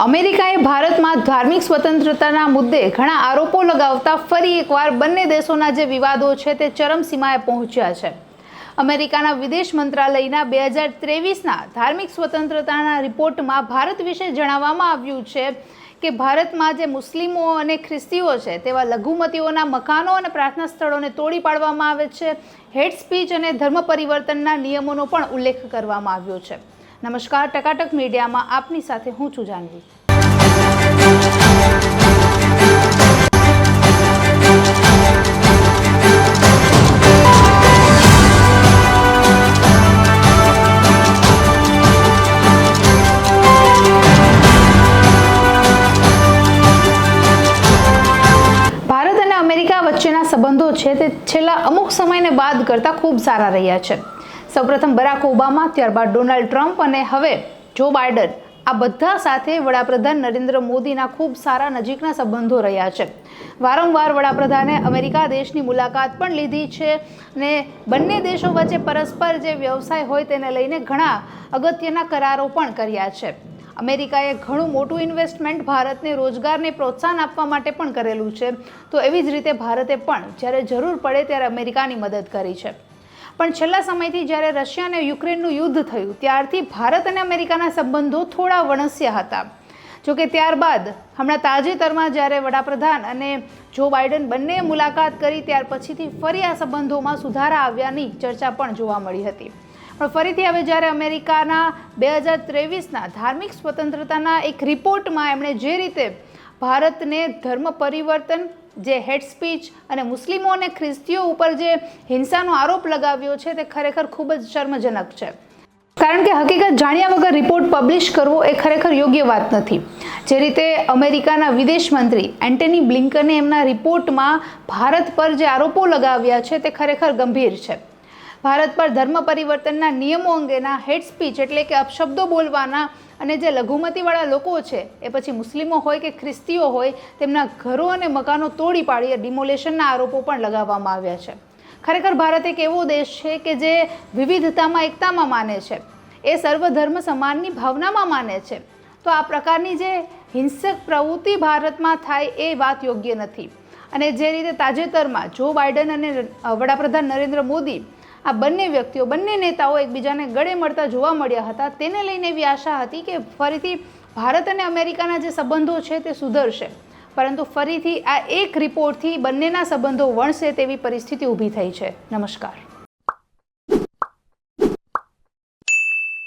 અમેરિકાએ ભારતમાં ધાર્મિક સ્વતંત્રતાના મુદ્દે ઘણા આરોપો લગાવતા ફરી એકવાર બંને દેશોના જે વિવાદો છે તે ચરમસીમાએ પહોંચ્યા છે। અમેરિકાના વિદેશ મંત્રાલયના 2023ના ધાર્મિક સ્વતંત્રતાના રિપોર્ટમાં ભારત વિશે જણાવવામાં આવ્યું છે કે ભારતમાં જે મુસ્લિમો અને ખ્રિસ્તીઓ છે તેવા લઘુમતીઓના મકાનો અને પ્રાર્થના સ્થળોને તોડી પાડવામાં આવે છે। હેટ સ્પીચ અને ધર્મ પરિવર્તનના નિયમોનો પણ ઉલ્લેખ કરવામાં આવ્યો છે। નમસ્કાર, ટકાટક મીડિયામાં આપની સાથે હું છું જાનવી। ભારત અને અમેરિકા વચ્ચેના સંબંધો છે તે છેલ્લા અમુક સમયને બાદ કરતાં ખૂબ સારા રહ્યા છે। સૌપ્રથમ બરાક ઓબામા, ત્યારબાદ ડોનાલ્ડ ટ્રમ્પ અને હવે જો બાઇડન, આ બધા સાથે વડાપ્રધાન નરેન્દ્ર મોદીના ખૂબ સારા નજીકના સંબંધો રહ્યા છે। વારંવાર વડાપ્રધાને અમેરિકા દેશની મુલાકાત પણ લીધી છે અને બંને દેશો વચ્ચે પરસ્પર જે વ્યવસાય હોય તેને લઈને ઘણા અગત્યના કરારો પણ કર્યા છે। અમેરિકાએ ઘણું મોટું ઇન્વેસ્ટમેન્ટ ભારતને રોજગારને પ્રોત્સાહન આપવા માટે પણ કરેલું છે, તો એવી જ રીતે ભારતે પણ જ્યારે જરૂર પડે ત્યારે અમેરિકાની મદદ કરી છે। પણ છેલ્લા સમયથી જ્યારે રશિયા અને યુક્રેનનું યુદ્ધ થયું ત્યારથી ભારત અને અમેરિકાના સંબંધો થોડા વણસ્યા હતા। જોકે ત્યારબાદ હમણાં તાજેતરમાં જ્યારે વડાપ્રધાન અને જો બાઇડન બંને મુલાકાત કરી ત્યાર પછીથી ફરી આ સંબંધોમાં સુધારા આવ્યાની ચર્ચા પણ જોવા મળી હતી। પણ ફરીથી હવે જ્યારે અમેરિકાના 2023ના ધાર્મિક સ્વતંત્રતાના એક રિપોર્ટમાં એમણે જે રીતે ભારતને ધર્મ પરિવર્તન, જે હેટ સ્પીચ અને મુસ્લિમો અને ખ્રિસ્તીઓ ઉપર જે હિંસાનો આરોપ લગાવ્યો છે તે ખરેખર ખૂબ જ શર્મજનક છે। કારણ કે હકીકત જાણ્યા વગર રિપોર્ટ પબ્લિશ કરવો એ ખરેખર યોગ્ય વાત નથી। જે રીતે અમેરિકાના વિદેશ મંત્રી એન્ટની બ્લિંકને એમના રિપોર્ટમાં ભારત પર જે આરોપો લગાવ્યા છે તે ખરેખર ગંભીર છે। ભારત પર ધર્મ પરિવર્તનના નિયમો અંગેના હેટ સ્પીચ એટલે કે અપશબ્દો બોલવાના અને જે લઘુમતીવાળા લોકો છે એ પછી મુસ્લિમો હોય કે ખ્રિસ્તીઓ હોય તેમના ઘરો અને મકાનો તોડી પાડી ડિમોલેશનના આરોપો પણ લગાવવામાં આવ્યા છે। ખરેખર ભારત એક એવો દેશ છે કે જે વિવિધતામાં એકતામાં માને છે, એ સર્વધર્મ સમાનની ભાવનામાં માને છે। તો આ પ્રકારની જે હિંસક પ્રવૃત્તિ ભારતમાં થાય એ વાત યોગ્ય નથી। અને જે રીતે તાજેતરમાં જો બાઇડન અને વડાપ્રધાન નરેન્દ્ર મોદી, આ બંને વ્યક્તિઓ, બંને નેતાઓ એકબીજાને ગળે મળતા જોવા મળ્યા હતા, તેને લઈને એવી આશા હતી કે ફરીથી ભારત અને અમેરિકાના જે સંબંધો છે તે સુધરશે। પરંતુ ફરીથી આ એક રિપોર્ટથી બંનેના સંબંધો વણસે તેવી પરિસ્થિતિ ઊભી થઈ છે। નમસ્કાર।